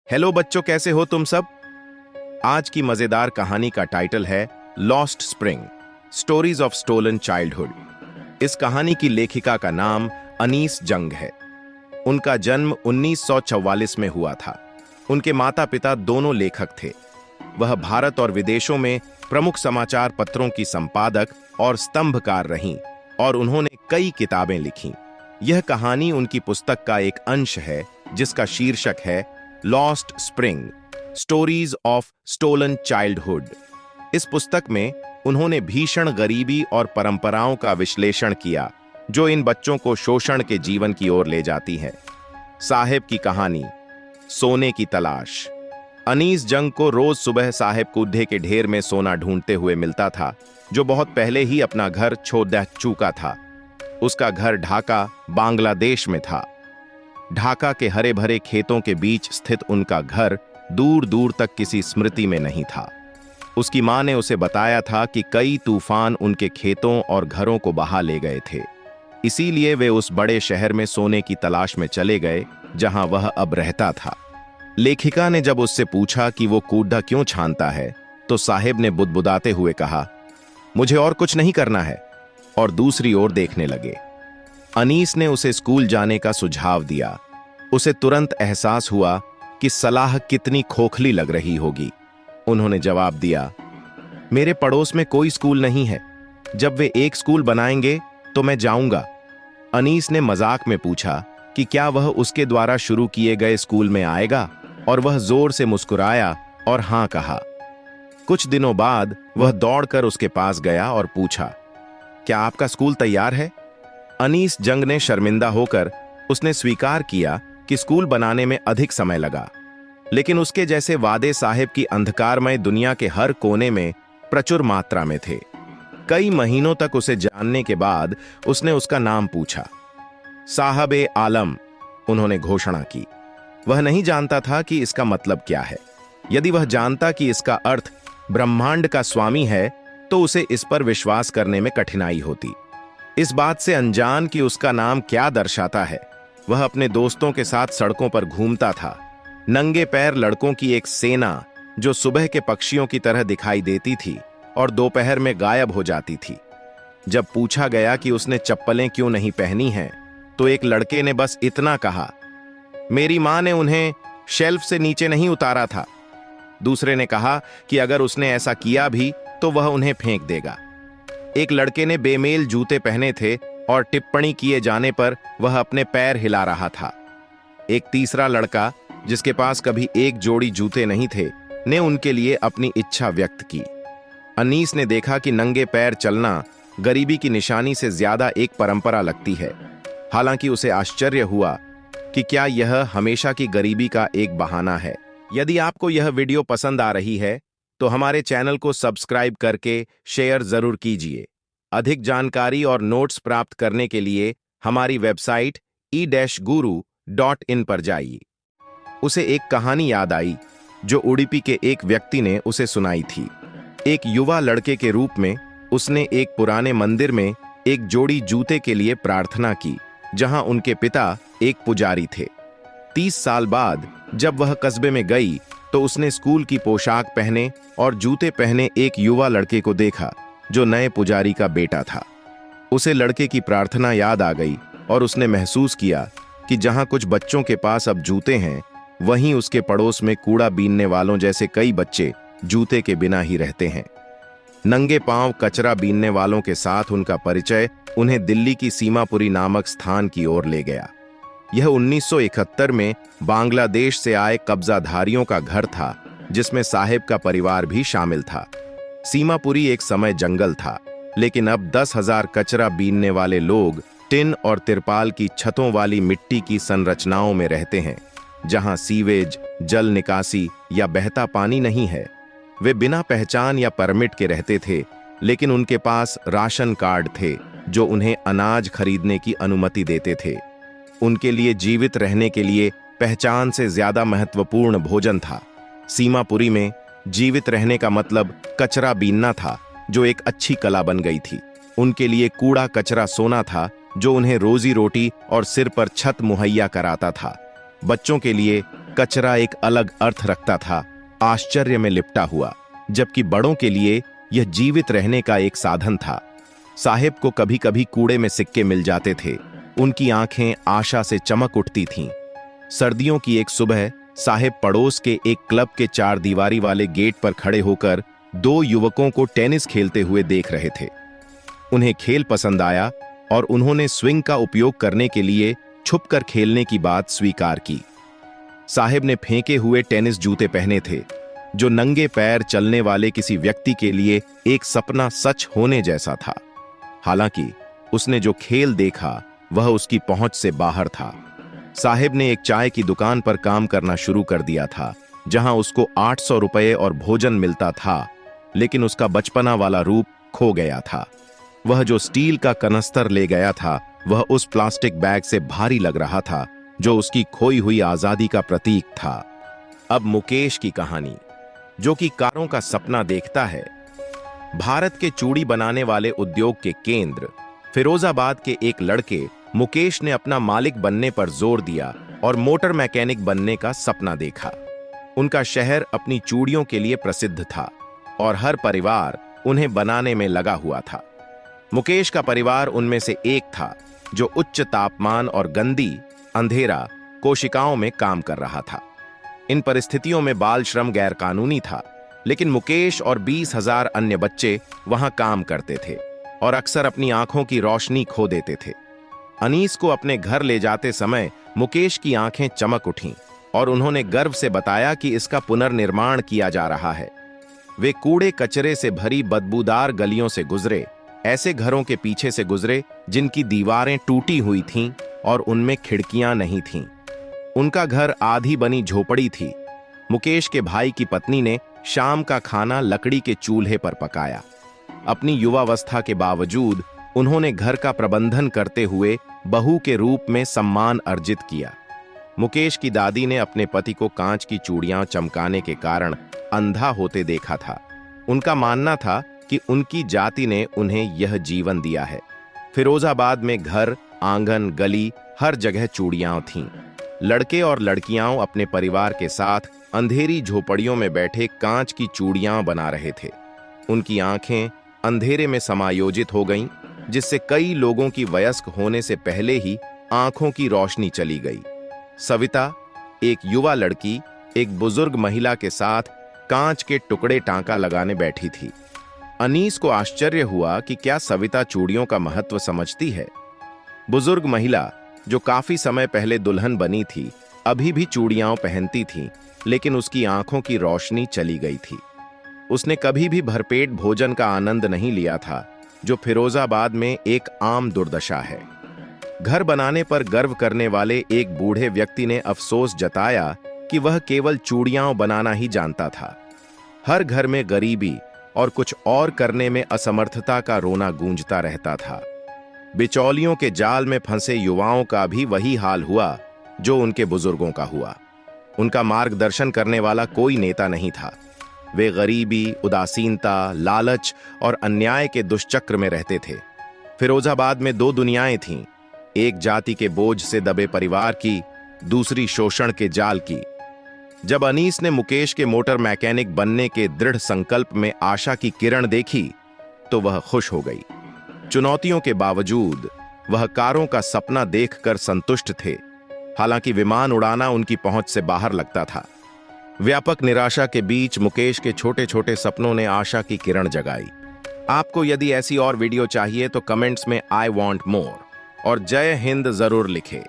Hello बच्चों, कैसे हो तुम सब। आज की मजेदार कहानी का टाइटल है lost spring, stories of stolen childhood. इस कहानी की लेखिका का नाम अनीस जंग है। उनका जन्म 1944 में हुआ था। उनके माता पिता दोनों लेखक थे। वह भारत और विदेशों में प्रमुख समाचार पत्रों की संपादक और स्तंभकार रहीं और उन्होंने कई किताबें लिखीं। यह कहानी उनकी पुस्तक का एक अंश है जिसका शीर्षक है lost spring, stories of stolen childhood. इस पुस्तक में उन्होंने भीषण गरीबी और परंपराओं का विश्लेषण किया जो इन बच्चों को शोषण के जीवन की ओर ले जाती है। साहेब की कहानी, सोने की तलाश। अनीस जंग को रोज सुबह साहेब कूद्धे के ढेर में सोना ढूंढते हुए मिलता था, जो बहुत पहले ही अपना घर छोड़ दे चुका था। उसका घर ढाका, बांग्लादेश में था। ढाका के हरे भरे खेतों के बीच स्थित उनका घर दूर दूर तक किसी स्मृति में नहीं था। उसकी मां ने उसे बताया था कि कई तूफान उनके खेतों और घरों को बहा ले गए थे, इसीलिए वे उस बड़े शहर में सोने की तलाश में चले गए जहां वह अब रहता था। लेखिका ने जब उससे पूछा कि वो कूड़ा क्यों छानता है, तो साहेब ने बुदबुदाते हुए कहा, मुझे और कुछ नहीं करना है, और दूसरी ओर देखने लगे। अनीस ने उसे स्कूल जाने का सुझाव दिया। उसे तुरंत एहसास हुआ कि सलाह कितनी खोखली लग रही होगी। उन्होंने जवाब दिया, मेरे पड़ोस में कोई स्कूल नहीं है। जब वे एक स्कूल बनाएंगे तो मैं जाऊंगा। अनीस ने मजाक में पूछा कि क्या वह उसके द्वारा शुरू किए गए स्कूल में आएगा, और वह जोर से मुस्कुराया और हां कहा। कुछ दिनों बाद वह दौड़कर उसके पास गया और पूछा, क्या आपका स्कूल तैयार है? अनीस जंग ने शर्मिंदा होकर उसने स्वीकार किया कि स्कूल बनाने में अधिक समय लगा, लेकिन उसके जैसे वादे साहेब की अंधकारमय दुनिया के हर कोने में प्रचुर मात्रा में थे। कई महीनों तक उसे जानने के बाद उसने उसका नाम पूछा। साहब आलम, उन्होंने घोषणा की। वह नहीं जानता था कि इसका मतलब क्या है। यदि वह जानता कि इसका अर्थ ब्रह्मांड का स्वामी है तो उसे इस पर विश्वास करने में कठिनाई होती। इस बात से अनजान कि उसका नाम क्या दर्शाता है, वह अपने दोस्तों के साथ सड़कों पर घूमता था। नंगे पैर लड़कों की एक सेना जो सुबह के पक्षियों की तरह दिखाई देती थी और दोपहर में गायब हो जाती थी। जब पूछा गया कि उसने चप्पलें क्यों नहीं पहनी हैं, तो एक लड़के ने बस इतना कहा, मेरी मां ने उन्हें शेल्फ से नीचे नहीं उतारा था। दूसरे ने कहा कि अगर उसने ऐसा किया भी तो वह उन्हें फेंक देगा। एक लड़के ने बेमेल जूते पहने थे और टिप्पणी किए जाने पर वह अपने पैर हिला रहा था। एक तीसरा लड़का, जिसके पास कभी एक जोड़ी जूते नहीं थे, ने उनके लिए अपनी इच्छा व्यक्त की। अनीस ने देखा कि नंगे पैर चलना गरीबी की निशानी से ज्यादा एक परंपरा लगती है। हालांकि उसे आश्चर्य हुआ कि क्या यह हमेशा की गरीबी का एक बहाना है। यदि आपको यह वीडियो पसंद आ रही है तो हमारे चैनल को सब्सक्राइब करके शेयर जरूर कीजिए। अधिक जानकारी और नोट्स प्राप्त करने के लिए हमारी वेबसाइट e-guru.in पर जाइए। उसे एक कहानी याद आई जो उडुपी के एक व्यक्ति ने उसे सुनाई थी। एक युवा लड़के के रूप में उसने एक पुराने मंदिर में एक जोड़ी जूते के लिए प्रार्थना की, जहां उनके पिता एक पुजारी थे। 30 साल बाद जब वह कस्बे में गई तो उसने स्कूल की पोशाक पहने और जूते पहने एक युवा लड़के को देखा जो नए पुजारी का बेटा था। उसे लड़के की प्रार्थना याद आ गई और उसने महसूस किया कि जहां कुछ बच्चों के पास अब जूते हैं, वहीं उसके पड़ोस में कूड़ा बीनने वालों जैसे कई बच्चे जूते के बिना ही रहते हैं। नंगे पांव कचरा बीनने वालों के साथ उनका परिचय उन्हें दिल्ली की सीमापुरी नामक स्थान की ओर ले गया। यह 1971 में बांग्लादेश से आए कब्जाधारियों का घर था, जिसमें साहेब का परिवार भी शामिल था। सीमापुरी एक समय जंगल था, लेकिन अब 10,000 कचरा बीनने वाले लोग टिन और तिरपाल की छतों वाली मिट्टी की संरचनाओं में रहते हैं, जहां सीवेज, जल निकासी या बहता पानी नहीं है। वे बिना पहचान या परमिट के रहते थे, लेकिन उनके पास राशन कार्ड थे जो उन्हें अनाज खरीदने की अनुमति देते थे। उनके लिए जीवित रहने के लिए पहचान से ज्यादा महत्वपूर्ण भोजन था। सीमापुरी में जीवित रहने का मतलब कचरा बीनना था, जो एक अच्छी कला बन गई थी। उनके लिए कूड़ा कचरा सोना था, जो उन्हें रोजी रोटी और सिर पर छत मुहैया कराता था। बच्चों के लिए कचरा एक अलग अर्थ रखता था, आश्चर्य में लिपटा हुआ, जबकि बड़ों के लिए यह जीवित रहने का एक साधन था। साहिब को कभी कभी कूड़े में सिक्के मिल जाते थे। उनकी आंखें आशा से चमक उठती थीं। सर्दियों की एक सुबह साहिब पड़ोस के एक क्लब के 4 दीवारी वाले गेट पर खड़े होकर 2 युवकों को टेनिस खेलते हुए देख रहे थे। उन्हें खेल पसंद आया और उन्होंने स्विंग का उपयोग करने के लिए छुपकर खेलने की बात स्वीकार की। साहिब ने फेंके हुए टेनिस जूते पहने थे, जो नंगे पैर चलने वाले किसी व्यक्ति के लिए एक सपना सच होने जैसा था। हालांकि उसने जो खेल देखा वह उसकी पहुंच से बाहर था। साहिब ने एक चाय की दुकान पर काम करना शुरू कर दिया था, जहां उसको 800 रुपये और भोजन मिलता था, लेकिन उसका बचपना वाला रूप खो गया था। वह जो स्टील का कनस्तर ले गया था, वह उस प्लास्टिक बैग से भारी लग रहा था, जो उसकी खोई हुई आजादी का प्रतीक था। अब मुकेश की कहानी, जो कि कारों का सपना देखता है। भारत के चूड़ी बनाने वाले उद्योग के केंद्र फिरोजाबाद के एक लड़के मुकेश ने अपना मालिक बनने पर जोर दिया और मोटर मैकेनिक बनने का सपना देखा। उनका शहर अपनी चूड़ियों के लिए प्रसिद्ध था और हर परिवार उन्हें बनाने में लगा हुआ था। मुकेश का परिवार उनमें से एक था, जो उच्च तापमान और गंदी अंधेरा कोशिकाओं में काम कर रहा था। इन परिस्थितियों में बाल श्रम गैरकानूनी था, लेकिन मुकेश और 20,000 अन्य बच्चे वहां काम करते थे और अक्सर अपनी आंखों की रोशनी खो देते थे। अनीस को अपने घर ले जाते समय मुकेश की आंखें चमक उठीं और उन्होंने गर्व से बताया कि इसका पुनर्निर्माण किया जा रहा है। वे कूड़े कचरे से भरी बदबूदार गलियों से गुजरे, ऐसे घरों के पीछे से गुजरे जिनकी दीवारें टूटी हुई थीं और उनमें खिड़कियां नहीं थीं। उनका घर आधी बनी झोपड़ी थी। मुकेश के भाई की पत्नी ने शाम का खाना लकड़ी के चूल्हे पर पकाया। अपनी युवावस्था के बावजूद उन्होंने घर का प्रबंधन करते हुए बहू के रूप में सम्मान अर्जित किया। मुकेश की दादी ने अपने पति को कांच की चूड़ियां चमकाने के कारण अंधा होते देखा था। उनका मानना था कि उनकी जाति ने उन्हें यह जीवन दिया है। फिरोजाबाद में घर, आंगन, गली, हर जगह चूड़ियां थीं। लड़के और लड़कियां अपने परिवार के साथ अंधेरी झोपड़ियों में बैठे कांच की चूड़ियां बना रहे थे। उनकी आंखें अंधेरे में समायोजित हो गईं, जिससे कई लोगों की वयस्क होने से पहले ही आंखों की रोशनी चली गई। सविता, एक युवा लड़की, एक बुजुर्ग महिला के साथ कांच के टुकड़े टांका लगाने बैठी थी। अनीस को आश्चर्य हुआ कि क्या सविता चूड़ियों का महत्व समझती है। बुजुर्ग महिला, जो काफी समय पहले दुल्हन बनी थी, अभी भी चूड़ियां पहनती थी, लेकिन उसकी आंखों की रोशनी चली गई थी। उसने कभी भी भरपेट भोजन का आनंद नहीं लिया था, जो फिरोजाबाद में एक आम दुर्दशा है। घर बनाने पर गर्व करने वाले एक बूढ़े व्यक्ति ने अफसोस जताया कि वह केवल चूड़ियां बनाना ही जानता था। हर घर में गरीबी और कुछ और करने में असमर्थता का रोना गूंजता रहता था। बिचौलियों के जाल में फंसे युवाओं का भी वही हाल हुआ जो उनके बुजुर्गों का हुआ। उनका मार्गदर्शन करने वाला कोई नेता नहीं था। वे गरीबी, उदासीनता, लालच और अन्याय के दुष्चक्र में रहते थे। फिरोजाबाद में 2 दुनियाएं थीं, एक जाति के बोझ से दबे परिवार की, दूसरी शोषण के जाल की। जब अनीस ने मुकेश के मोटर मैकेनिक बनने के दृढ़ संकल्प में आशा की किरण देखी, तो वह खुश हो गई। चुनौतियों के बावजूद वह कारों का सपना देखकर संतुष्ट थे, हालांकि विमान उड़ाना उनकी पहुंच से बाहर लगता था। व्यापक निराशा के बीच मुकेश के छोटे छोटे सपनों ने आशा की किरण जगाई। आपको यदि ऐसी और वीडियो चाहिए तो कमेंट्स में आई वॉन्ट मोर और जय हिंद जरूर लिखें।